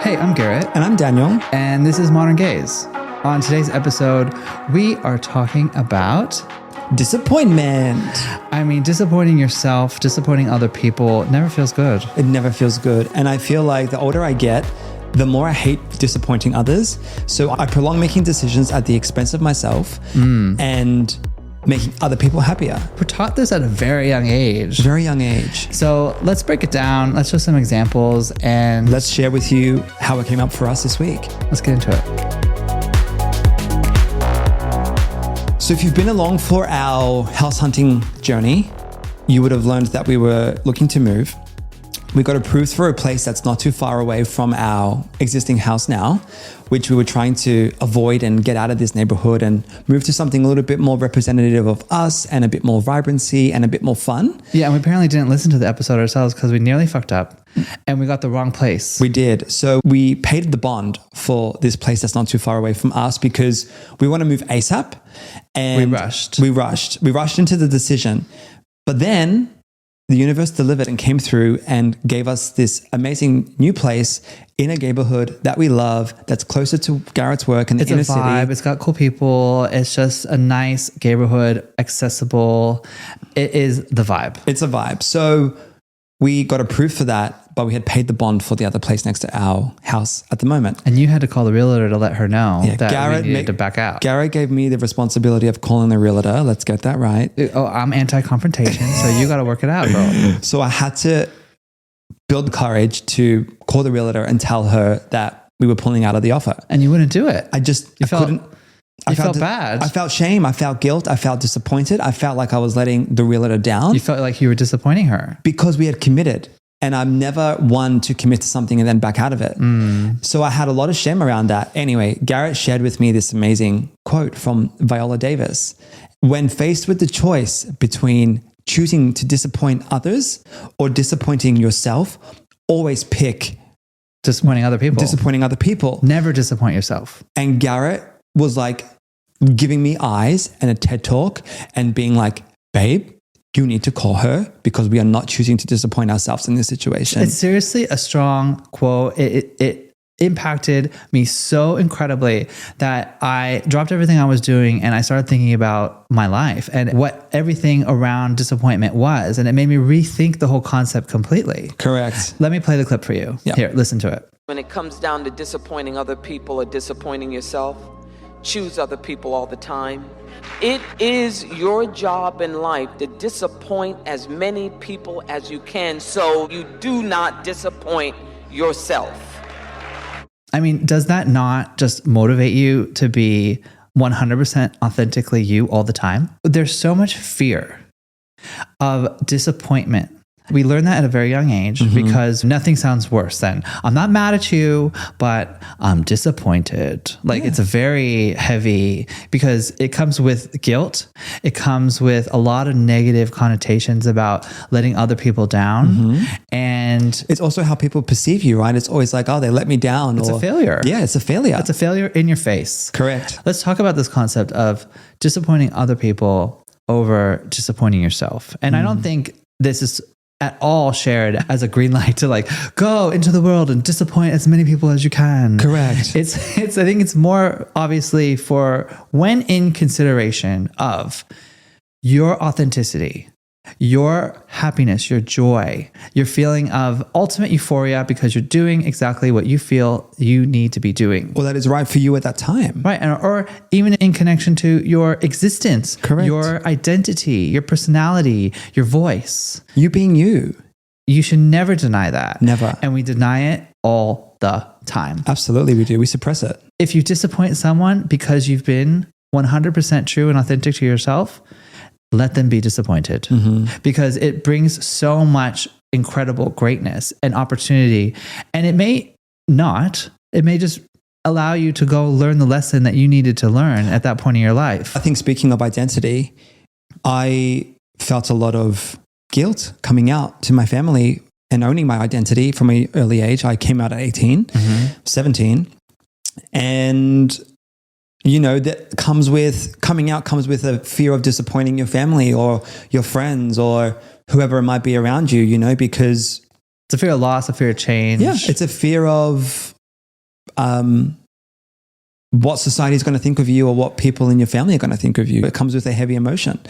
Hey, I'm Garet. And I'm Daniel. And this is Modern Gaze. On today's episode, we are talking about Disappointment. I mean, disappointing yourself, disappointing other people never feels good. It never feels good. And I feel like the older I get, the more I hate disappointing others. So I prolong making decisions at the expense of myself and making other people happier. We're taught this at a very young age. Very young age. So let's break it down. Let's show some examples and Let's share with you how it came up for us this week. let's get into it. So if you've been along for our house hunting journey, you would have learned that we were looking to move. We got approved for a place that's not too far away from our existing house now, which we were trying to avoid and get out of this neighborhood and move to something a little bit more representative of us and a bit more vibrancy and a bit more fun. Yeah, and we apparently didn't listen to the episode ourselves because we nearly fucked up and we got the wrong place. We did. So we paid the bond for this place that's not too far away from us because we want to move ASAP. And We rushed into the decision. But then the universe delivered and came through and gave us this amazing new place in a neighborhood that we love, that's closer to Garet's work in the inner city. It's a vibe. It's got cool people. It's just a nice neighborhood, accessible. It is the vibe. It's a vibe. So we got approved for that, but we had paid the bond for the other place next to our house at the moment. And you had to call the realtor to let her know that Garet we needed to back out. Garet gave me the responsibility of calling the realtor. Let's get that right. Oh, I'm anti-confrontation, so you got to work it out, bro. So I had to build courage to call the realtor and tell her that we were pulling out of the offer. And you wouldn't do it. I couldn't. You felt bad. I felt shame. I felt guilt. I felt disappointed. I felt like I was letting the realtor down. You felt like you were disappointing her. Because we had committed. And I'm never one to commit to something and then back out of it. So I had a lot of shame around that. Anyway, Garet shared with me this amazing quote from Viola Davis. When faced with the choice between choosing to disappoint others or disappointing yourself, always pick disappointing other people. Never disappoint yourself. And Garet was like giving me eyes and a TED talk and being like, babe, you need to call her because we are not choosing to disappoint ourselves in this situation. It's seriously a strong quote. It impacted me so incredibly that I dropped everything I was doing and I started thinking about my life and what everything around disappointment was. And it made me rethink the whole concept completely. Correct. Let me play the clip for you. Yep. Here, listen to it. When it comes down to disappointing other people or disappointing yourself, choose other people all the time. It is your job in life to disappoint as many people as you can so you do not disappoint yourself. I mean, does that not just motivate you to be 100% authentically you all the time? There's so much fear of disappointment. We learn that at a very young age because nothing sounds worse than I'm not mad at you, but I'm disappointed. Like it's a very heavy because it comes with guilt. It comes with a lot of negative connotations about letting other people down. And it's also how people perceive you, right? It's always like, oh, they let me down. It's a failure. Yeah, it's a failure. It's a failure in your face. Correct. Let's talk about this concept of disappointing other people over disappointing yourself. And I don't think this is at all shared as a green light to like go into the world and disappoint as many people as you can. Correct. It's I think it's more obviously for when in consideration of your authenticity, your happiness, your joy, your feeling of ultimate euphoria because you're doing exactly what you feel you need to be doing. Well, that is right for you at that time. Right. Or even in connection to your existence, Correct. Your identity, your personality, your voice. You being you. You should never deny that. Never. And we deny it all the time. Absolutely, we do. We suppress it. If you disappoint someone because you've been 100% true and authentic to yourself, let them be disappointed because it brings so much incredible greatness and opportunity. And it may just allow you to go learn the lesson that you needed to learn at that point in your life. I think speaking of identity, I felt a lot of guilt coming out to my family and owning my identity from an early age. I came out at 18, 17. And you know, that coming out comes with a fear of disappointing your family or your friends or whoever it might be around you, you know, because it's a fear of loss, a fear of change. Yeah, it's a fear of what society is going to think of you or what people in your family are going to think of you. It comes with a heavy emotion.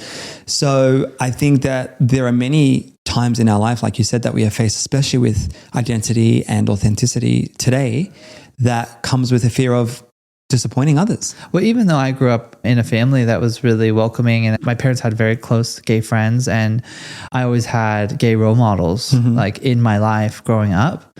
So I think that there are many times in our life, like you said, that we have faced, especially with identity and authenticity today, that comes with a fear of disappointing others. Well, even though I grew up in a family that was really welcoming and my parents had very close gay friends and I always had gay role models like in my life growing up,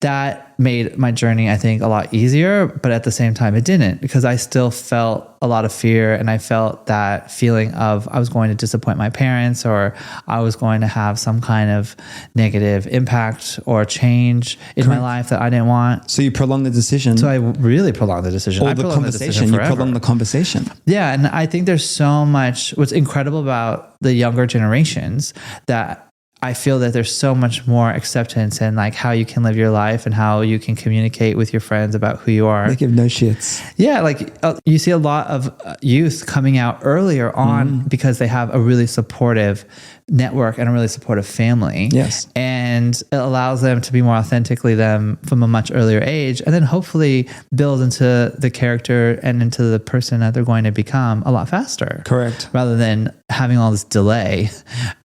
that made my journey, I think, a lot easier. But at the same time, it didn't, because I still felt a lot of fear. And I felt that feeling of I was going to disappoint my parents, or I was going to have some kind of negative impact or change in my life that I didn't want. So you prolonged the decision. So I really prolonged the decision. Or the conversation. You prolonged the conversation. Yeah. And I think there's so much, what's incredible about the younger generations, that I feel that there's so much more acceptance in like how you can live your life and how you can communicate with your friends about who you are. They give no shits. Yeah. Like you see a lot of youth coming out earlier on because they have a really supportive network and a really supportive family. Yes. And it allows them to be more authentically them from a much earlier age, and then hopefully build into the character and into the person that they're going to become a lot faster. Correct. Rather than having all this delay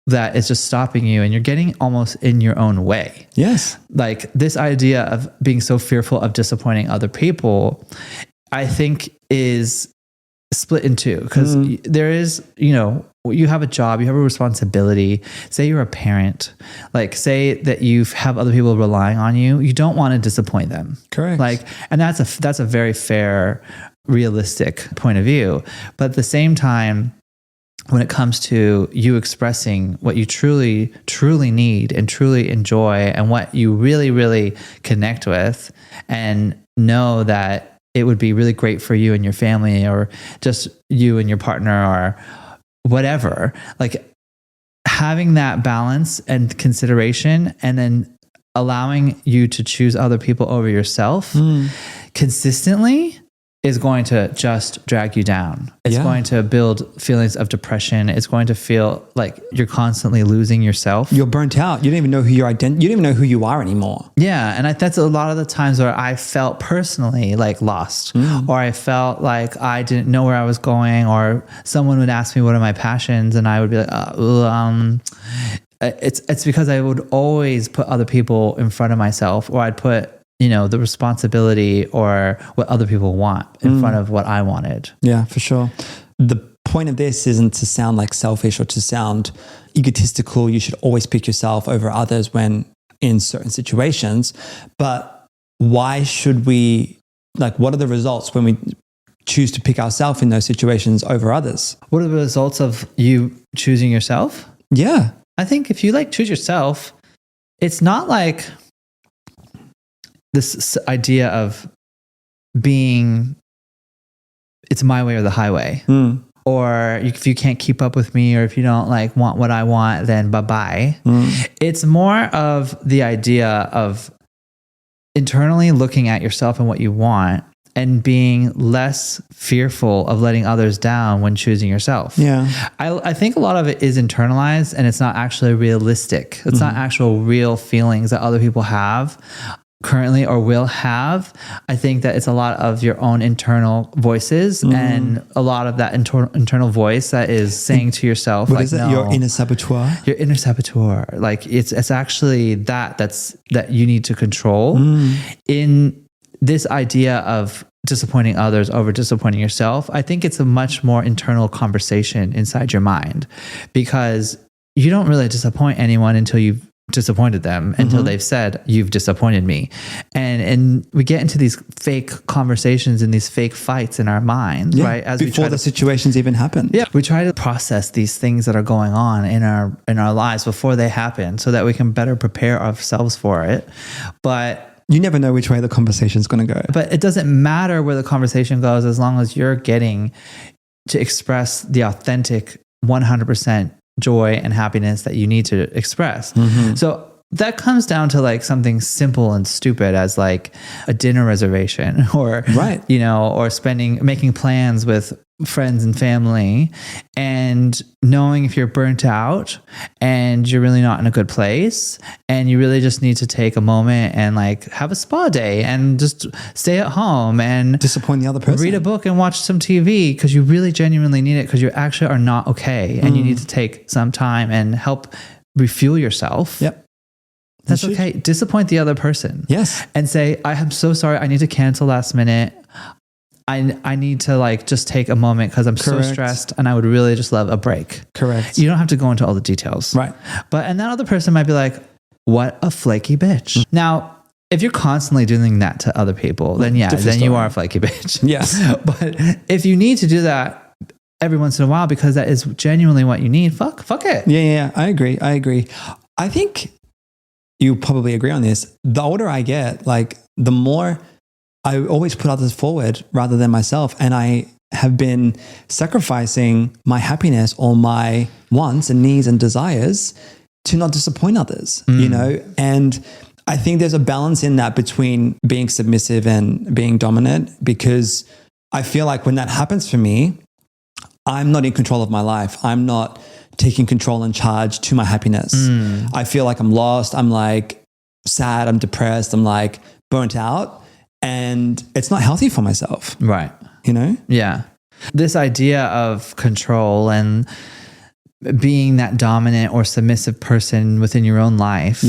that is just stopping you and you're getting almost in your own way. Yes. Like this idea of being so fearful of disappointing other people, I think is split in two, because there is, you know, you have a job, you have a responsibility. Say you're a parent, like say that you have other people relying on you. You don't want to disappoint them. Correct. Like, and that's a very fair, realistic point of view. But at the same time, when it comes to you expressing what you truly, truly need and truly enjoy and what you really, really connect with, and know that it would be really great for you and your family, or just you and your partner, or whatever, like having that balance and consideration, and then allowing you to choose other people over yourself consistently is going to just drag you down. It's going to build feelings of depression. It's going to feel like you're constantly losing yourself. You're burnt out. You don't even know who you don't even know who you are anymore. Yeah. And that's a lot of the times where I felt personally like lost, or I felt like I didn't know where I was going, or someone would ask me, what are my passions? And I would be like, it's because I would always put other people in front of myself, or I'd put, you know, the responsibility or what other people want in front of what I wanted. Yeah, for sure. The point of this isn't to sound like selfish or to sound egotistical. You should always pick yourself over others when in certain situations. But why should we, like, what are the results when we choose to pick ourselves in those situations over others? What are the results of you choosing yourself? Yeah. I think if you like choose yourself, it's not like this idea of being, it's my way or the highway, or if you can't keep up with me, or if you don't like want what I want, then bye-bye. It's more of the idea of internally looking at yourself and what you want, and being less fearful of letting others down when choosing yourself. Yeah. I think a lot of it is internalized, and it's not actually realistic. It's not actual real feelings that other people have currently or will have. I think that it's a lot of your own internal voices, and a lot of that internal voice that is saying to yourself, what like, is it? no, Your inner saboteur? Your inner saboteur. Like it's actually that you need to control. In this idea of disappointing others over disappointing yourself, I think it's a much more internal conversation inside your mind, because you don't really disappoint anyone until you've disappointed them, until they've said, you've disappointed me. And we get into these fake conversations and these fake fights in our mind, right? As before the situations even happen. Yeah. We try to process these things that are going on in our lives before they happen, so that we can better prepare ourselves for it. But you never know which way the conversation's going to go. But it doesn't matter where the conversation goes, as long as you're getting to express the authentic 100% joy and happiness that you need to express. So that comes down to like something simple and stupid as like a dinner reservation, or, right, you know, or making plans with friends and family, and knowing if you're burnt out and you're really not in a good place and you really just need to take a moment and like have a spa day and just stay at home and disappoint the other person, read a book and watch some TV because you really genuinely need it because you actually are not okay and you need to take some time and help refuel yourself. Yep. That's okay. Disappoint the other person. Yes. And say, I am so sorry. I need to cancel last minute. I need to like just take a moment because I'm so stressed and I would really just love a break. Correct. You don't have to go into all the details. Right. And that other person might be like, what a flaky bitch. Now, if you're constantly doing that to other people, then you are a flaky bitch. Yes. But if you need to do that every once in a while because that is genuinely what you need, fuck it. Yeah. I agree. I think you probably agree on this. The older I get, like the more I always put others forward rather than myself. And I have been sacrificing my happiness or my wants and needs and desires to not disappoint others, you know? And I think there's a balance in that between being submissive and being dominant, because I feel like when that happens for me, I'm not in control of my life. I'm not taking control and charge to my happiness. I feel like I'm lost. I'm like sad. I'm depressed. I'm like burnt out. And it's not healthy for myself. Right. You know? Yeah. This idea of control and being that dominant or submissive person within your own life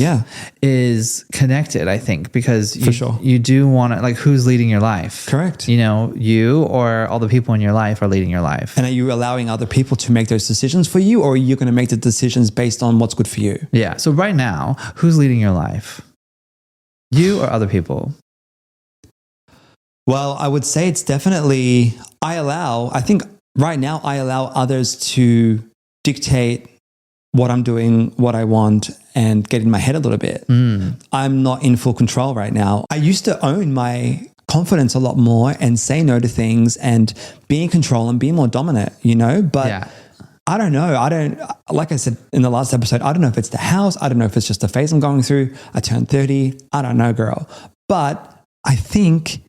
is connected, I think, because you do want to, like, who's leading your life? Correct. You know, you or all the people in your life are leading your life. And are you allowing other people to make those decisions for you, or are you going to make the decisions based on what's good for you? Yeah. So right now, who's leading your life? You or other people? Well, I would say it's definitely, I think right now I allow others to dictate what I'm doing, what I want, and get in my head a little bit. I'm not in full control right now. I used to own my confidence a lot more and say no to things and be in control and be more dominant, you know? But I don't know. Like I said in the last episode, I don't know if it's the house. I don't know if it's just the phase I'm going through. I turned 30. I don't know, girl. But I think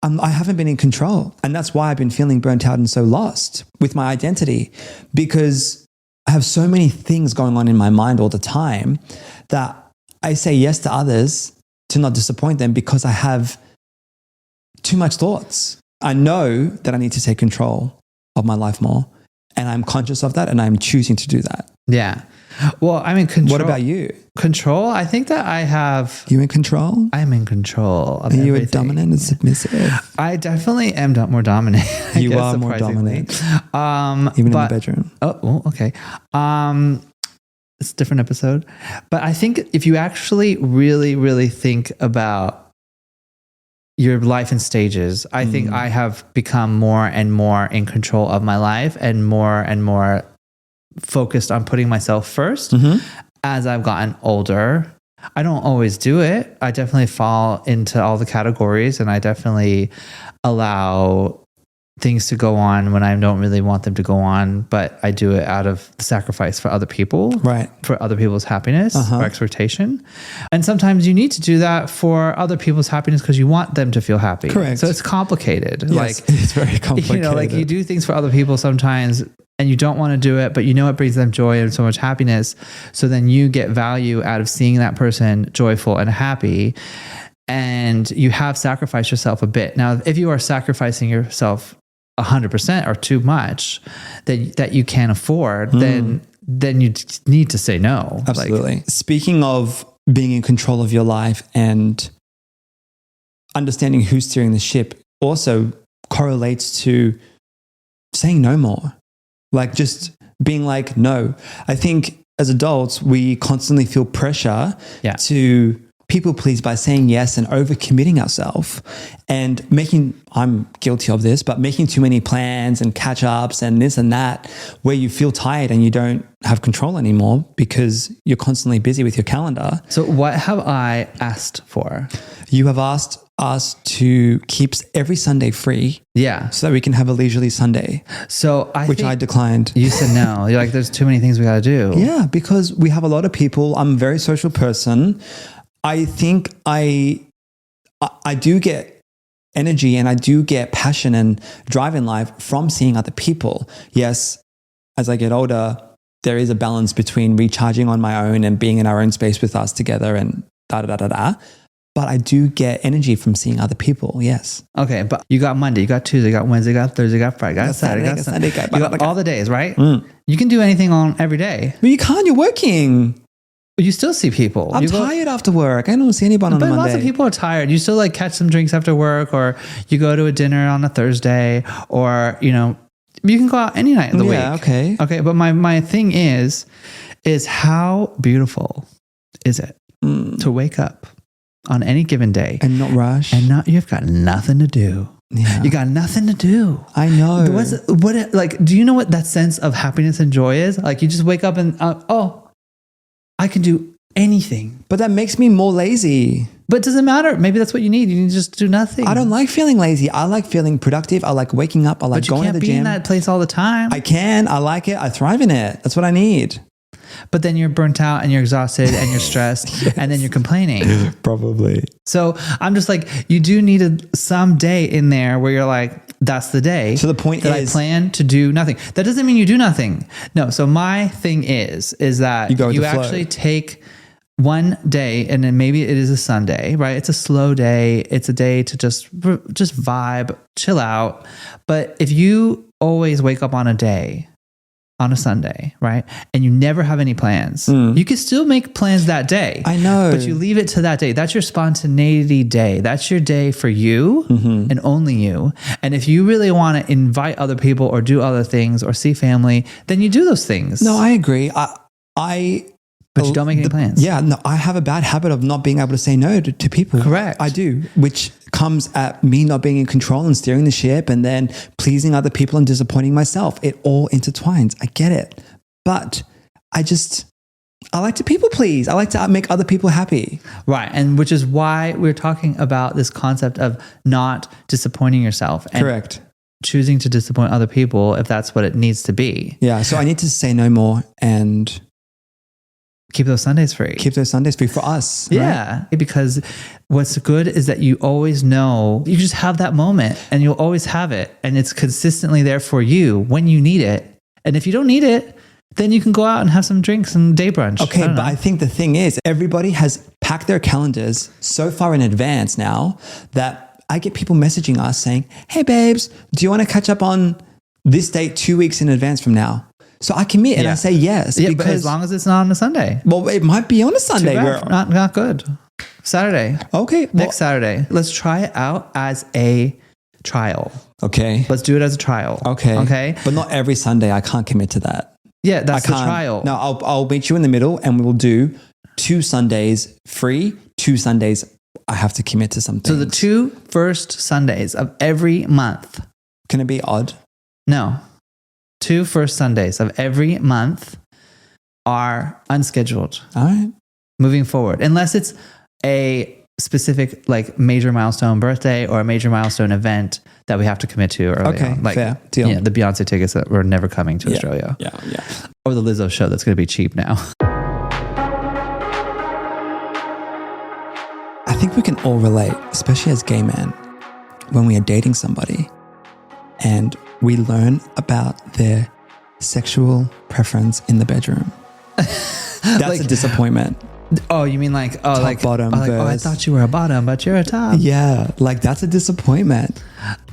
I haven't been in control. And that's why I've been feeling burnt out and so lost with my identity, because I have so many things going on in my mind all the time that I say yes to others to not disappoint them because I have too much thoughts. I know that I need to take control of my life more, and I'm conscious of that, and I'm choosing to do that. Yeah. Well, I'm in control. What about you? Control? I think that I have... You in control? I'm in control of everything. Are you everything. dominant and submissive? I definitely am more dominant. You are more dominant. Even in the bedroom. Oh, well, okay. It's a different episode. But I think if you actually really, really think about your life in stages, I think I have become more and more in control of my life and more focused on putting myself first as I've gotten older. I don't always do it. I definitely fall into all the categories, and I definitely allow things to go on when I don't really want them to go on, but I do it out of sacrifice for other people, right? For other people's happiness or expectation. And sometimes you need to do that for other people's happiness because you want them to feel happy. Correct. So it's complicated. Yes, it's very complicated. You know, like you do things for other people sometimes and you don't want to do it, but you know it brings them joy and so much happiness. So then you get value out of seeing that person joyful and happy. And you have sacrificed yourself a bit. Now, if you are sacrificing yourself 100% or too much that you can't afford, then you need to say no. Absolutely. Speaking of being in control of your life and understanding who's steering the ship also correlates to saying no more. Like just being like, no. I think as adults, we constantly feel pressure to people please by saying yes and overcommitting ourselves and I'm guilty of this, but making too many plans and catch ups and this and that, where you feel tired and you don't have control anymore because you're constantly busy with your calendar. So what have I asked for? You have asked us to keep every Sunday free. Yeah. So that we can have a leisurely Sunday. So I declined. You said no. You're like, there's too many things we got to do. Yeah, because we have a lot of people. I'm a very social person. I think I do get energy and I do get passion and drive in life from seeing other people. Yes, as I get older, there is a balance between recharging on my own and being in our own space with us together and da-da-da-da-da. But I do get energy from seeing other people, yes. Okay, but you got Monday, you got Tuesday, you got Wednesday, you got Thursday, you got Friday, you got Saturday, you got Sunday. You got all the days, right? You can do anything on every day. But you can't, you're working. But you still see people. I'm tired after work. I don't see anybody on a Monday. But lots of people are tired. You still like catch some drinks after work, or you go to a dinner on a Thursday, or, you know, you can go out any night of the week. Okay. Okay, but my thing is how beautiful is it to wake up on any given day and not rush and you've got nothing to do. Yeah. You got nothing to do. I know. Do you know what that sense of happiness and joy is? Like you just wake up and I can do anything. But that makes me more lazy. But it doesn't matter. Maybe that's what you need. You need to just do nothing. I don't like feeling lazy. I like feeling productive. I like waking up. I like going to the gym. But you can't be in that place all the time. I can. I like it. I thrive in it. That's what I need. But then you're burnt out and you're exhausted and you're stressed yes. and then you're complaining. Probably. So I'm just like, you do need some day in there where you're like, that's the day. So the point that I plan to do nothing. That doesn't mean you do nothing. No. So my thing is that you actually take one day, and then maybe it is a Sunday, right? It's a slow day. It's a day to just vibe, chill out. But if you always wake up on a Sunday, right? And you never have any plans. You can still make plans that day. I know. But you leave it to that day. That's your spontaneity day. That's your day for you and only you. And if you really want to invite other people or do other things or see family, then you do those things. No, I agree. But you don't make any plans. Yeah, no, I have a bad habit of not being able to say no to people. Correct. I do, which comes at me not being in control and steering the ship and then pleasing other people and disappointing myself. It all intertwines. I get it. But I like to people please. I like to make other people happy. Right. And which is why we're talking about this concept of not disappointing yourself. And correct. Choosing to disappoint other people if that's what it needs to be. Yeah. So I need to say no more and keep those Sundays free. Keep those Sundays free for us. Yeah. Right? Because what's good is that you always know, you just have that moment and you'll always have it. And it's consistently there for you when you need it. And if you don't need it, then you can go out and have some drinks and day brunch. Okay. But I think the thing is, everybody has packed their calendars so far in advance now that I get people messaging us saying, hey babes, do you want to catch up on this date 2 weeks in advance from now? So I commit and I say yes. Yeah, because as long as it's not on a Sunday. Well, it might be on a Sunday. Not good. Saturday. Okay. Next Saturday. Let's try it out as a trial. Okay. Let's do it as a trial. Okay. Okay. But not every Sunday. I can't commit to that. Yeah, that's the trial. No, I'll meet you in the middle and we will do 2 Sundays free, 2 Sundays I have to commit to something. So the 2 first Sundays of every month. Can it be odd? No. 2 first Sundays of every month are unscheduled. All right. Moving forward. Unless it's a specific like major milestone birthday or a major milestone event that we have to commit to early on. Like, fair deal. Yeah, the Beyonce tickets that were never coming to Australia. Yeah. Or the Lizzo show that's going to be cheap now. I think we can all relate, especially as gay men, when we are dating somebody and we learn about their sexual preference in the bedroom. That's like, a disappointment. Oh, you mean like, oh, top, like bottom, oh, like, oh, I thought you were a bottom, but you're a top. Yeah, like that's a disappointment.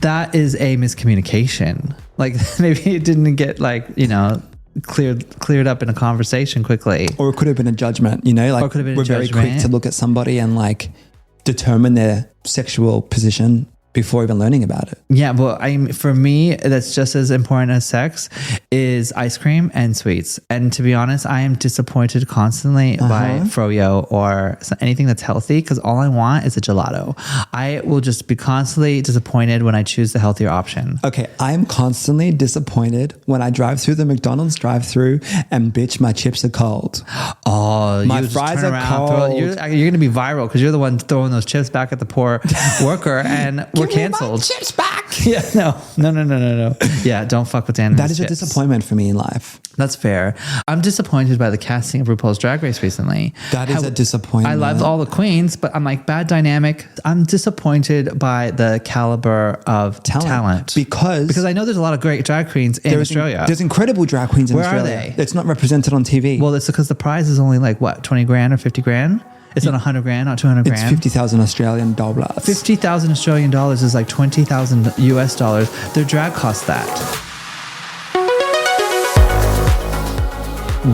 That is a miscommunication. Like maybe it didn't get like, you know, cleared up in a conversation quickly. Or it could have been a judgment, you know, like we're very quick to look at somebody and like determine their sexual position before even learning about it. Yeah, well, for me, that's just as important as sex is ice cream and sweets. And to be honest, I am disappointed constantly by froyo or anything that's healthy because all I want is a gelato. I will just be constantly disappointed when I choose the healthier option. Okay, I am constantly disappointed when I drive through the McDonald's drive-through and bitch, my chips are cold. Oh, my fries are cold. You're going to be viral because you're the one throwing those chips back at the poor worker and we're canceled. Chips back. Yeah, no. Yeah, don't fuck with Dan. That is a disappointment for me in life. That's fair. I'm disappointed by the casting of RuPaul's Drag Race recently. That is a disappointment. I loved all the queens, but I'm like, bad dynamic. I'm disappointed by the caliber of talent. Because I know there's a lot of great drag queens in Australia. There's incredible drag queens in Australia. Where are they? It's not represented on TV. Well, it's because the prize is only like what, 20 grand or 50 grand? It's not 100 grand, not 200 grand. It's 50,000 Australian dollars. 50,000 Australian dollars is like 20,000 US dollars. Their drag costs that.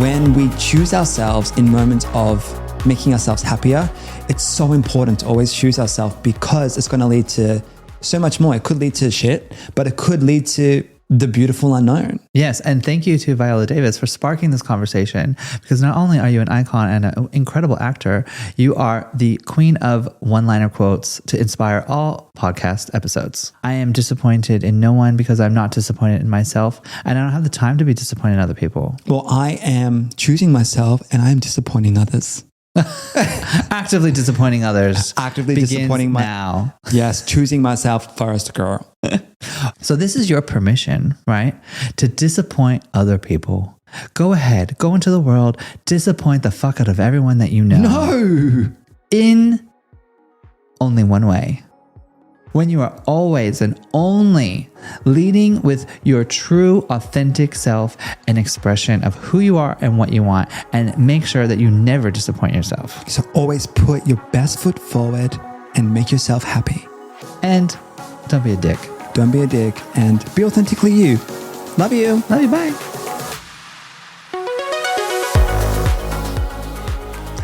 When we choose ourselves in moments of making ourselves happier, it's so important to always choose ourselves because it's going to lead to so much more. It could lead to shit, but it could lead to the beautiful unknown. Yes. And thank you to Viola Davis for sparking this conversation, because not only are you an icon and an incredible actor, you are the queen of one-liner quotes to inspire all podcast episodes. I am disappointed in no one because I'm not disappointed in myself, and I don't have the time to be disappointed in other people. Well, I am choosing myself and I am disappointing others. Actively disappointing others. Actively begins disappointing now. Yes, choosing myself first, girl. So this is your permission, right? To disappoint other people. Go ahead, go into the world, disappoint the fuck out of everyone that you know. No! In only one way. When you are always and only leading with your true, authentic self and expression of who you are and what you want, and make sure that you never disappoint yourself. So always put your best foot forward and make yourself happy. And don't be a dick. Don't be a dick and be authentically you. Love you. Love you. Bye.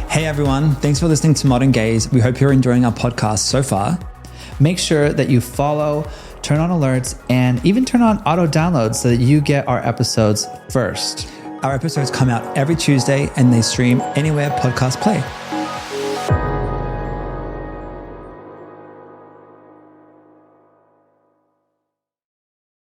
Hey everyone, thanks for listening to Modern Gaze. We hope you're enjoying our podcast so far. Make sure that you follow, turn on alerts, and even turn on auto downloads so that you get our episodes first. Our episodes come out every Tuesday and they stream anywhere podcasts play.